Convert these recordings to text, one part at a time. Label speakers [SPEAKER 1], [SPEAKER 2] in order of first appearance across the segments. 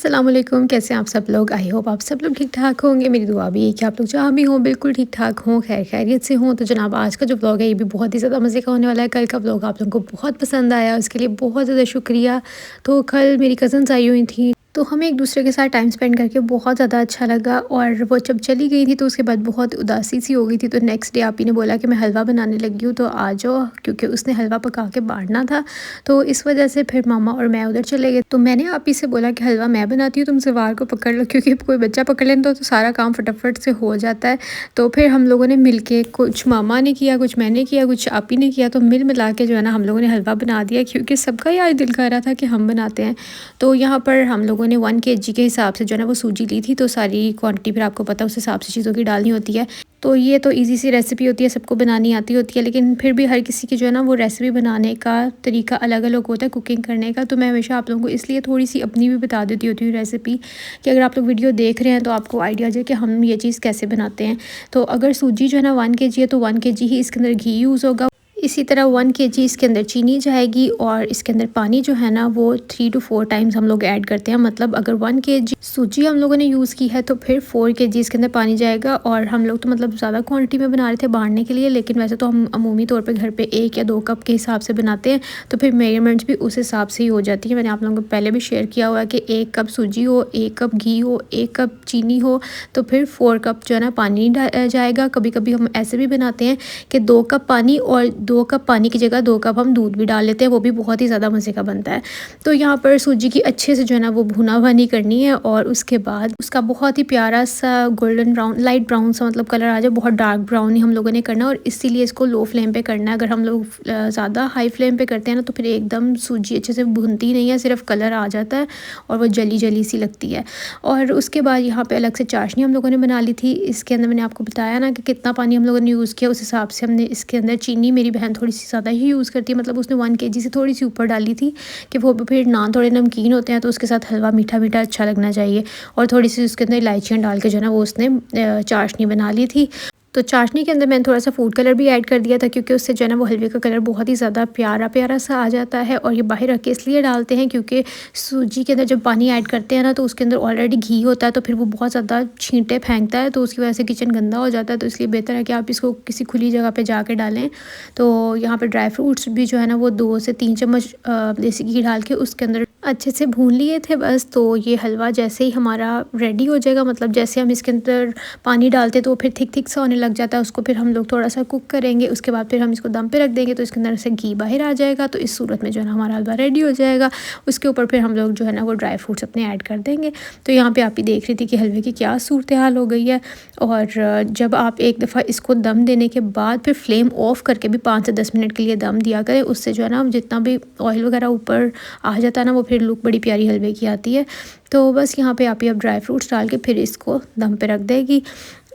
[SPEAKER 1] अस्सलाम वालेकुम, कैसे हैं आप सब लोग। आई होप आप सब लोग ठीक ठाक होंगे। मेरी दुआ भी है कि आप लोग जहाँ भी हों बिल्कुल ठीक ठाक हों, खैर खैरियत से हों। तो जनाब आज का जो व्लॉग है ये भी बहुत ही ज़्यादा मज़े का होने वाला है। कल का व्लॉग आप लोगों को बहुत पसंद आया, उसके लिए बहुत ज़्यादा शुक्रिया। तो कल मेरी कज़न्स आई हुई थी, तो हमें एक दूसरे के साथ टाइम स्पेंड करके बहुत ज़्यादा अच्छा लगा। और वो जब चली गई थी तो उसके बाद बहुत उदासी सी हो गई थी। तो नेक्स्ट डे आपी ने बोला कि मैं हलवा बनाने लगी हूँ तो आ जाओ, क्योंकि उसने हलवा पका के बांटना था। तो इस वजह से फिर मामा और मैं उधर चले गए। तो मैंने आपी से बोला कि हलवा मैं बनाती हूँ, तुम सवार को पकड़ लो, क्योंकि कोई बच्चा पकड़ लें तो सारा काम फटाफट से हो जाता है। तो फिर हम लोगों ने मिल के, कुछ मामा ने किया, कुछ मैंने किया, कुछ आपी ने किया, तो मिल मिला के जो है ना हम लोगों ने हलवा बना दिया, क्योंकि सबका ही आज दिल कर रहा था कि हम बनाते हैं। तो यहाँ पर हम लोगों ने 1 kg के हिसाब से जो है ना वो सूजी ली थी। तो सारी क्वांटिटी फिर आपको पता है उस हिसाब से चीज़ों की डालनी होती है। तो ये तो इजी सी रेसिपी होती है, सबको बनानी आती होती है, लेकिन फिर भी हर किसी की जो है ना वो रेसिपी बनाने का तरीका अलग अलग होता है, कुकिंग करने का। तो मैं हमेशा आप लोगों को इसलिए थोड़ी सी अपनी भी बता देती होती हूँ रेसिपी, कि अगर आप लोग वीडियो देख रहे हैं तो आपको आइडिया जाए कि हम ये चीज़ कैसे बनाते हैं। तो अगर सूजी जो है ना 1 kg है तो 1 kg ही इसके अंदर घी यूज़ होगा। इसी तरह 1 kg इसके अंदर चीनी जाएगी, और इसके अंदर पानी जो है ना वो 3 to 4 टाइम्स हम लोग ऐड करते हैं। मतलब अगर 1 kg सूजी हम लोगों ने यूज़ की है तो फिर 4 kg इसके अंदर पानी जाएगा। और हम लोग तो मतलब ज़्यादा क्वांटिटी में बना रहे थे बांटने के लिए, लेकिन वैसे तो हम अमूमी तौर पे घर पे 1 या 2 कप के हिसाब से बनाते हैं। तो फिर मेजरमेंट्स भी उस हिसाब से ही हो जाती है। मैंने आप लोगों को पहले भी शेयर किया हुआ है कि 1 कप सूजी हो, 1 कप घी हो, 1 कप चीनी हो, तो फिर 4 कप जो है ना पानी जाएगा। कभी कभी हम ऐसे भी बनाते हैं कि 2 कप पानी, और 2 कप पानी की जगह 2 कप हम दूध भी डाल लेते हैं, वो भी बहुत ही ज़्यादा मज़े का बनता है। तो यहाँ पर सूजी की अच्छे से जो है ना वो भुना भनी करनी है, और उसके बाद उसका बहुत ही प्यारा सा गोल्डन ब्राउन, लाइट ब्राउन सा मतलब कलर आ जाए, बहुत डार्क ब्राउन ही हम लोगों ने करना है। और इसीलिए इसको लो फ्लेम पे करना है। अगर हम लोग ज़्यादा हाई फ्लेम पे करते हैं ना तो फिर एकदम सूजी अच्छे से भुनती नहीं है, सिर्फ कलर आ जाता है और वो जली जली सी लगती है। और उसके बाद यहाँ पे अलग से चाशनी हम लोगों ने बना ली थी। इसके अंदर मैंने आपको बताया ना कि कितना पानी हम लोगों ने यूज़ किया, उस हिसाब से हमने इसके अंदर चीनी, मेरी बहन थोड़ी सी ज़्यादा ही यूज़ करती है, मतलब उसने 1 kg से थोड़ी सी ऊपर डाली थी, कि वो फिर नान थोड़े नमकीन होते हैं तो उसके साथ हलवा मीठा मीठा अच्छा लगना चाहिए। और थोड़ी सी उसके अंदर इलायचियाँ डाल के जो है ना वो उसने चाशनी बना ली थी। तो चाशनी के अंदर मैंने थोड़ा सा फूड कलर भी ऐड कर दिया था, क्योंकि उससे जो है ना वो हलवे का कलर बहुत ही ज़्यादा प्यारा प्यारा सा आ जाता है। और ये बाहर रख के इसलिए डालते हैं क्योंकि सूजी के अंदर जब पानी ऐड करते हैं ना तो उसके अंदर ऑलरेडी घी होता है, तो फिर वो बहुत ज़्यादा छींटे फेंकता है, तो उसकी वजह से किचन गंदा हो जाता है। तो इसलिए बेहतर है कि आप इसको किसी खुली जगह पर जाके डालें। तो यहाँ पर ड्राई फ्रूट्स भी जो है ना वो 2 से 3 चम्मच देसी घी डाल के उसके अंदर अच्छे से भून लिए थे बस। तो ये हलवा जैसे ही हमारा रेडी हो जाएगा, मतलब जैसे हम इसके अंदर पानी डालते तो फिर थिक थिक सा होने लग जाता है, उसको फिर हम लोग थोड़ा सा कुक करेंगे। उसके बाद फिर हम इसको दम पे रख देंगे तो इसके अंदर से घी बाहर आ जाएगा। तो इस सूरत में जो है ना हमारा हलवा रेडी हो जाएगा। उसके ऊपर फिर हम लोग जो है ना वो ड्राई फ्रूट्स अपने ऐड कर देंगे। तो यहाँ पे आप ही देख रही थी कि हलवे की क्या सूरत हाल हो गई है। और जब आप एक दफ़ा इसको दम देने के बाद फिर फ्लेम ऑफ करके भी 5 से 10 मिनट के लिए दम दिया करें, उससे जो है ना जितना भी ऑयल वगैरह ऊपर आ जाता है ना वो फिर लुक बड़ी प्यारी हलवे की आती है। तो बस यहाँ पे आप ही अब ड्राई फ्रूट्स डाल के फिर इसको दम पे रख देगी।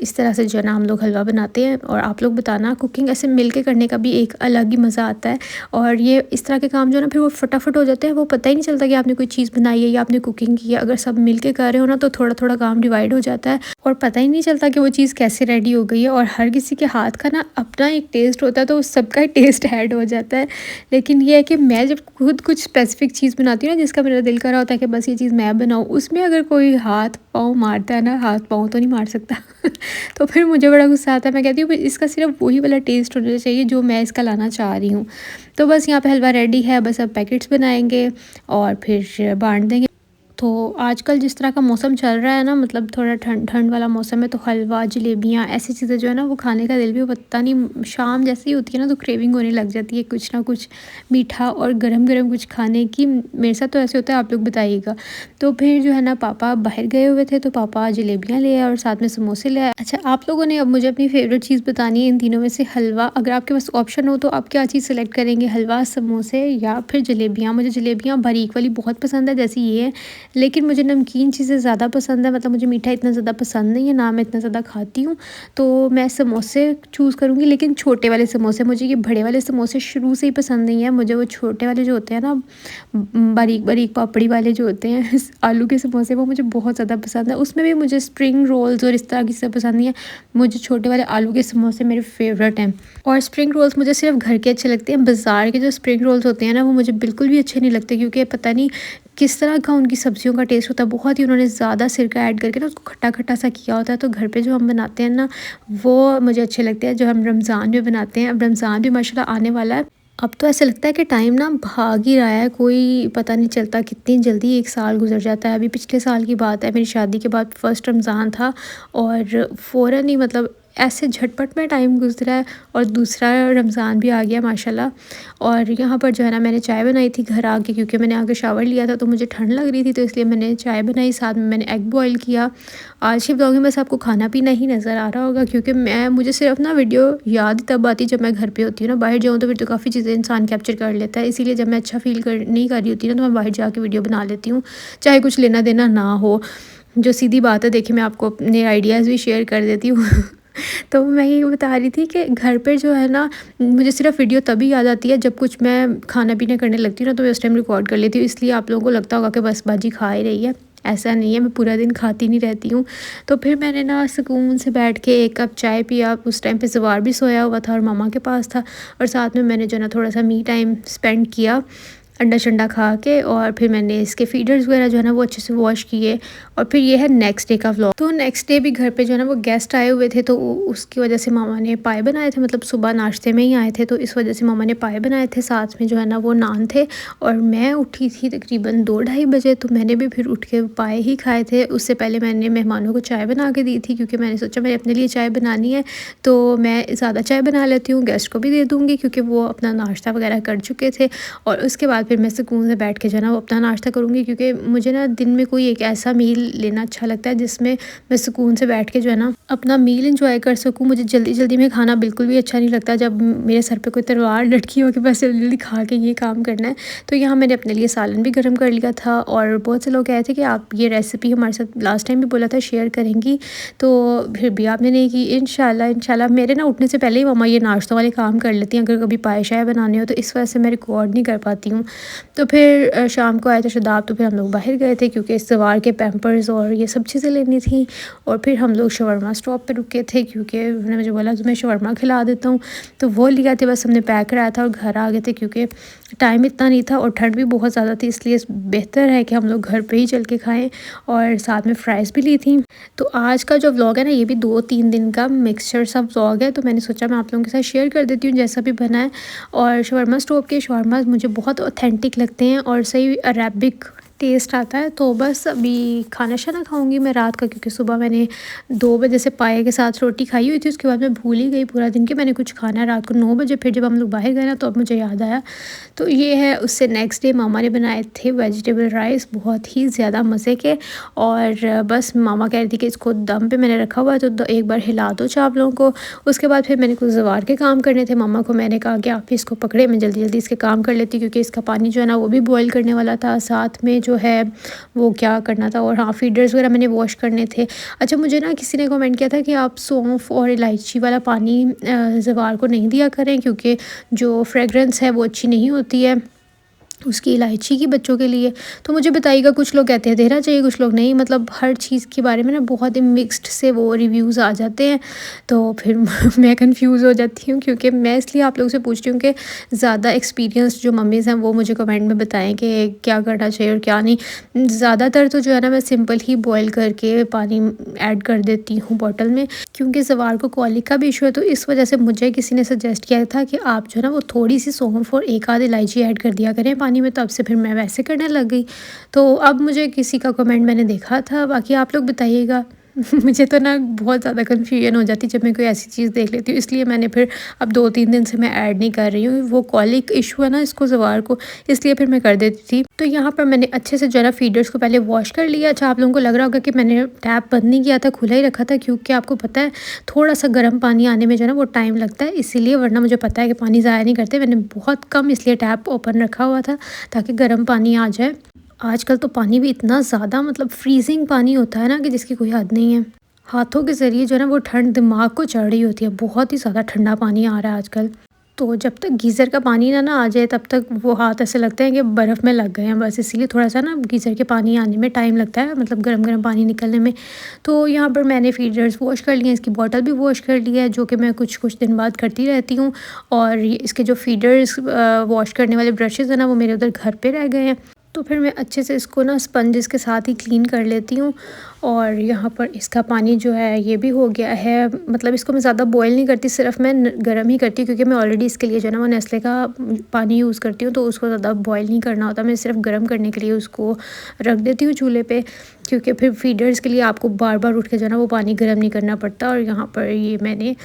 [SPEAKER 1] इस तरह से जो है ना हम लोग हलवा बनाते हैं। और आप लोग बताना, कुकिंग ऐसे मिल के करने का भी एक अलग ही मज़ा आता है। और ये इस तरह के काम जो है ना फिर वो फटाफट हो जाते हैं, वो पता ही नहीं चलता कि आपने कोई चीज़ बनाई है या आपने कुकिंग की है। अगर सब मिल के कर रहे हो ना तो थोड़ा थोड़ा काम डिवाइड हो जाता है और पता ही नहीं चलता कि वो चीज़ कैसे रेडी हो गई है। और हर किसी के हाथ का ना अपना एक टेस्ट होता है, तो सबका ही टेस्ट ऐड हो जाता है। लेकिन ये है कि मैं जब खुद कुछ स्पेसिफिक चीज़ बनाती हूँ ना जिसका मेरा दिल कर रहा होता है कि बस ये चीज़ मैं बनाऊँ, उसमें अगर कोई हाथ पाँव मारता है ना, हाथ पाँव तो नहीं मार सकता तो फिर मुझे बड़ा गुस्सा आता है। मैं कहती हूँ इसका सिर्फ वही वाला टेस्ट होना चाहिए जो मैं इसका लाना चाह रही हूँ। तो बस यहाँ पे हलवा रेडी है, बस अब पैकेट्स बनाएंगे और फिर बांट देंगे। तो आजकल जिस तरह का मौसम चल रहा है ना, मतलब थोड़ा ठंड ठंड वाला मौसम है, तो हलवा जलेबियाँ ऐसी चीज़ें जो है ना वो खाने का दिल भी पता नहीं, शाम जैसे ही होती है ना तो क्रेविंग होने लग जाती है कुछ ना कुछ मीठा और गरम गरम कुछ खाने की। मेरे साथ तो ऐसे होता है, आप लोग बताइएगा। तो फिर जो है ना पापा बाहर गए हुए थे तो पापा जलेबियाँ ले आए और साथ में समोसे ले आए। अच्छा, आप लोगों ने अब मुझे अपनी फेवरेट चीज़ बतानी है इन तीनों में से। हलवा, अगर आपके पास ऑप्शन हो तो आप क्या चीज़ सेलेक्ट करेंगे, हलवा, समोसे या फिर जलेबियाँ? मुझे जलेबियाँ बारीक वाली बहुत पसंद है जैसी ये है, लेकिन मुझे नमकीन चीज़ें ज़्यादा पसंद है। मतलब मुझे मीठा इतना ज़्यादा पसंद नहीं है, ना मैं इतना ज़्यादा खाती हूँ। तो मैं समोसे चूज़ करूँगी, लेकिन छोटे वाले समोसे। मुझे ये बड़े वाले समोसे शुरू से ही पसंद नहीं है। मुझे वो छोटे वाले जो होते हैं ना, बारीक बारीक पापड़ी वाले जो होते हैं आलू के समोसे, वो मुझे बहुत ज़्यादा पसंद है। उसमें भी मुझे स्प्रिंग रोल्स और इस तरह की चीज़ें पसंद नहीं है। मुझे छोटे वाले आलू के समोसे मेरे फेवरेट हैं। और स्प्रिंग रोल्स मुझे सिर्फ घर के अच्छे लगते हैं। बाज़ार के जो स्प्रिंग रोल्स होते हैं ना वो मुझे बिल्कुल भी अच्छे नहीं लगते, क्योंकि पता नहीं किस तरह का उनकी सब्जियों का टेस्ट होता है, बहुत ही उन्होंने ज़्यादा सिरका ऐड करके ना उसको खट्टा खट्टा सा किया होता है। तो घर पे जो हम बनाते हैं ना, वो मुझे अच्छे लगते हैं, जो हम रमज़ान में बनाते हैं। अब रमज़ान भी माशाल्लाह आने वाला है। अब तो ऐसा लगता है कि टाइम ना भाग ही रहा है, कोई पता नहीं चलता कितनी जल्दी एक साल गुजर जाता है। अभी पिछले साल की बात है, मेरी शादी के बाद फर्स्ट रमज़ान था और फ़ौरन ही मतलब ऐसे झटपट में टाइम गुजरा है और दूसरा रमज़ान भी आ गया माशाल्लाह। और यहाँ पर जो है ना, मैंने चाय बनाई थी घर आके, क्योंकि मैंने आके शावर लिया था तो मुझे ठंड लग रही थी, तो इसलिए मैंने चाय बनाई, साथ में मैंने एग बॉयल किया। आज के ब्लॉग में बस आपको खाना पीना ही नज़र आ रहा होगा, क्योंकि मुझे सिर्फ ना वीडियो याद तब आती जब मैं घर पे होती हूँ ना। बाहर जाऊँ तो फिर तो काफ़ी चीज़ें इंसान कैप्चर कर लेता है, इसीलिए जब मैं अच्छा फील कर नहीं कर रही होती ना, तो मैं बाहर जाके वीडियो बना लेती हूँ, चाहे कुछ लेना देना ना हो। जो सीधी बात है, देखिए मैं आपको अपने आइडियाज़ भी शेयर कर देती हूँ। तो मैं ये बता रही थी कि घर पे जो है ना, मुझे सिर्फ वीडियो तभी याद आती है जब कुछ मैं खाना पीना करने लगती हूँ ना, तो मैं उस टाइम रिकॉर्ड कर लेती हूँ। इसलिए आप लोगों को लगता होगा कि बस बाजी खा ही रही है, ऐसा नहीं है, मैं पूरा दिन खाती नहीं रहती हूँ। तो फिर मैंने ना सुकून से बैठ के 1 कप चाय पिया। उस टाइम पे ज़वार भी सोया हुआ था और मामा के पास था, और साथ में मैंने जो ना थोड़ा सा मी टाइम स्पेंड किया अंडा शंडा खा के। और फिर मैंने इसके फीडर्स वगैरह जो है ना वो अच्छे से वॉश किए। और फिर ये है नेक्स्ट डे का व्लॉग। तो नेक्स्ट डे भी घर पे जो है ना वो गेस्ट आए हुए थे, तो उसकी वजह से मामा ने पाए बनाए थे, मतलब सुबह नाश्ते में ही आए थे, तो इस वजह से मामा ने पाए बनाए थे, साथ में जो है ना वो नान थे। और मैं उठी थी तकरीबन 2-2:30 बजे, तो मैंने भी फिर उठ के पाए ही खाए थे। उससे पहले मैंने मेहमानों को चाय बना के दी थी, क्योंकि मैंने सोचा मैंने अपने लिए चाय बनानी है तो मैं ज़्यादा चाय बना लेती हूँ, गेस्ट को भी दे दूँगी, क्योंकि वो अपना नाश्ता वगैरह कर चुके थे। और उसके बाद फिर मैं सुकून से बैठ के जो है ना वो अपना नाश्ता करूँगी, क्योंकि मुझे ना दिन में कोई एक ऐसा मील लेना अच्छा लगता है जिसमें मैं सुकून से बैठ के जो है ना अपना मील एंजॉय कर सकूँ। मुझे जल्दी जल्दी में खाना बिल्कुल भी अच्छा नहीं लगता, जब मेरे सर पे कोई तलवार लटकी हो कि बस जल्दी जल्दी खा के ये काम करना है। तो यहाँ मैंने अपने लिए सालन भी गर्म कर लिया था, और बहुत से लोग कहे थे कि आप ये रेसिपी हमारे साथ लास्ट टाइम भी बोला था शेयर करेंगी, तो फिर भी आपने नहीं की। इंशाल्लाह मेरे ना उठने से पहले ही मम्मा ये नाश्तों वाले काम कर लेती हैं, अगर कभी पाए शाय बनाने हो तो, इस वजह से मैं रिकॉर्ड नहीं कर पाती हूँ। तो फिर शाम को आए थे शदाब, तो फिर हम लोग बाहर गए थे, क्योंकि सवार के पैम्पर्स और ये सब चीज़ें लेनी थी। और फिर हम लोग शवरमा स्टॉप पे रुके थे, क्योंकि उन्होंने मुझे बोला तुम्हें शवरमा खिला देता हूँ, तो वो लिया थे, बस हमने पैक कराया था और घर आ गए थे, क्योंकि टाइम इतना नहीं था और ठंड भी बहुत ज़्यादा थी, इसलिए बेहतर है कि हम लोग घर पे ही चल के खाएं। और साथ में फ्राइज़ भी ली थी। तो आज का जो व्लॉग है ना, ये भी 2-3 दिन का मिक्सचर सा व्लॉग है, तो मैंने सोचा मैं आप लोगों के साथ शेयर कर देती हूँ जैसा भी बना है। और शवरमा स्टोव के शवरमा मुझे बहुत ऑथेंटिक लगते हैं और सही अरेबिक टेस्ट आता है। तो बस अभी खाना शाना खाऊंगी मैं रात का, क्योंकि सुबह मैंने 2 बजे से पाए के साथ रोटी खाई हुई थी, उसके बाद मैं भूल ही गई पूरा दिन कि मैंने कुछ खाना है। रात को 9 बजे फिर जब हम लोग बाहर गए ना, तो अब मुझे याद आया। तो ये है, उससे नेक्स्ट डे मामा ने बनाए थे वेजिटेबल राइस, बहुत ही ज़्यादा मज़े के। और बस मामा कह रही थी कि इसको दम पे मैंने रखा हुआ है, तो एक बार हिला दो चावलों को। उसके बाद फिर मैंने कुछ ज़वार के काम करने थे, मामा को मैंने कहा कि आप इसको पकड़े, मैं जल्दी जल्दी इसके काम कर लेती, क्योंकि इसका पानी जो है ना वो भी बॉयल करने वाला था, साथ में जो है वो क्या करना था। और हाँ, फीडर्स वगैरह मैंने वॉश करने थे। अच्छा, मुझे ना किसी ने कमेंट किया था कि आप सौंफ और इलायची वाला पानी ज़वार को नहीं दिया करें, क्योंकि जो फ्रेगरेंस है वो अच्छी नहीं होती है उसकी, इलायची की, बच्चों के लिए। तो मुझे बताइएगा, कुछ लोग कहते हैं देना चाहिए, कुछ लोग नहीं, मतलब हर चीज़ के बारे में ना बहुत ही मिक्स्ड से वो रिव्यूज़ आ जाते हैं, तो फिर मैं कंफ्यूज हो जाती हूँ। क्योंकि मैं इसलिए आप लोगों से पूछती हूँ कि ज़्यादा एक्सपीरियंस जो मम्मीज़ हैं वो मुझे कमेंट में बताएं कि क्या करना चाहिए और क्या नहीं। ज़्यादातर तो जो है ना मैं सिंपल ही बॉयल करके पानी ऐड कर देती हूँ बॉटल में, क्योंकि ज़वार को कॉलिक का भी इशू है। तो इस वजह से मुझे किसी ने सजेस्ट किया था कि आप जो है ना वो थोड़ी सी सौंफ और 1 आध इलायची ऐड कर दिया करें पानी में, तब से फिर मैं वैसे करने लग गई। तो अब मुझे किसी का कमेंट मैंने देखा था, बाकी आप लोग बताइएगा। मुझे तो ना बहुत ज़्यादा कन्फ्यूजन हो जाती जब मैं कोई ऐसी चीज़ देख लेती हूँ, इसलिए मैंने फिर अब 2-3 दिन से मैं ऐड नहीं कर रही हूँ। वो कॉलिक इशू है ना इसको ज़वार को, इसलिए फिर मैं कर देती थी। तो यहाँ पर मैंने अच्छे से जो है ना फीडर्स को पहले वॉश कर लिया। अच्छा, आप लोगों को लग रहा होगा कि मैंने टैप बंद नहीं किया था, खुला ही रखा था, क्योंकि आपको पता है थोड़ा सा गर्म पानी आने में जो है ना वो टाइम लगता है, इसीलिए। वरना मुझे पता है कि पानी ज़ाया नहीं करते, मैंने बहुत कम इसलिए टैप ओपन रखा हुआ था ताकि गर्म पानी आ जाए। आजकल तो पानी भी इतना ज़्यादा मतलब फ्रीजिंग पानी होता है ना कि जिसकी कोई हद नहीं है। हाथों के ज़रिए जो है ना वो ठंड दिमाग को चढ़ रही होती है, बहुत ही ज़्यादा ठंडा पानी आ रहा है आजकल। तो जब तक गीज़र का पानी ना आ जाए तब तक वो हाथ ऐसे लगते हैं कि बर्फ़ में लग गए हैं बस, इसीलिए थोड़ा सा ना गीज़र के पानी आने में टाइम लगता है, मतलब गर्म गर्म पानी निकलने में। तो यहाँ पर मैंने फीडर्स वॉश कर लिए हैं, इसकी बॉटल भी वॉश कर ली है, जो कि मैं कुछ कुछ दिन बाद करती रहती हूँ। और इसके जो फीडर्स वॉश करने वाले ब्रशेज़ हैं ना वो मेरे उधर घर पर रह गए हैं। तो फिर मैं अच्छे से इसको ना स्पंजेस के साथ ही क्लीन कर लेती हूँ। और यहाँ पर इसका पानी जो है ये भी हो गया है, मतलब इसको मैं ज़्यादा बॉयल नहीं करती, सिर्फ मैं गर्म ही करती हूँ क्योंकि मैं ऑलरेडी इसके लिए जो है ना वो नेस्ले का पानी यूज़ करती हूँ, तो उसको ज़्यादा बॉयल नहीं करना होता। मैं सिर्फ गर्म करने के लिए उसको रख देती हूँ चूल्हे पे, क्योंकि फिर फीडर्स के लिए आपको बार बार उठ के जो है ना वो पानी गर्म नहीं करना पड़ता। और यहाँ पर ये मैंने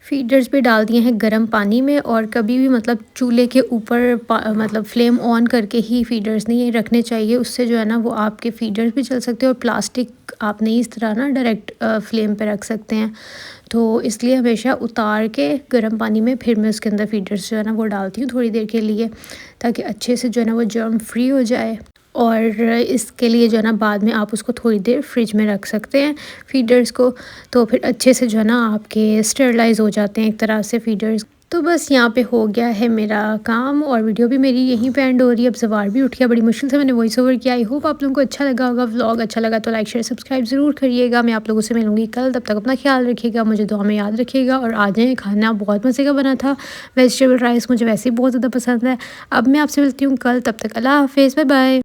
[SPEAKER 1] फीडर्स भी डाल दिए हैं गर्म पानी में। और कभी भी मतलब चूल्हे के ऊपर मतलब फ्लेम ऑन करके ही फीडर्स नहीं रखने चाहिए, उससे जो है ना वो आपके फीडर्स भी जल सकते हैं और प्लास्टिक आप नहीं इस तरह ना डायरेक्ट फ्लेम पे रख सकते हैं। तो इसलिए हमेशा उतार के गर्म पानी में फिर मैं उसके अंदर फीडर्स जो है ना वो डालती हूँ थोड़ी देर के लिए, ताकि अच्छे से जो है ना वो जर्म फ्री हो जाए। और इसके लिए जो है ना बाद में आप उसको थोड़ी देर फ्रिज में रख सकते हैं फीडर्स को, तो फिर अच्छे से जो है ना आपके स्टेरलाइज़ हो जाते हैं एक तरह से फीडर्स। तो बस यहाँ पे हो गया है मेरा काम और वीडियो भी मेरी यहीं पे एंड हो रही है। अब जवार भी उठ गया, बड़ी मुश्किल से मैंने वॉइस ओवर किया। आई होप आप लोगों को अच्छा लगा होगा व्लॉग। अच्छा लगा तो लाइक शेयर सब्सक्राइब ज़रूर करिएगा। मैं आप लोगों से मिलूँगी कल, तब तक अपना ख्याल रखिएगा, मुझे दुआ में याद रखिएगा। और आ जाएँ, खाना बहुत मज़े का बना था, वेजिटेबल राइस मुझे वैसे ही बहुत ज़्यादा पसंद है। अब मैं आपसे मिलती हूँ कल, तब तक अल्लाह हाफ़िज़, बाय बाय।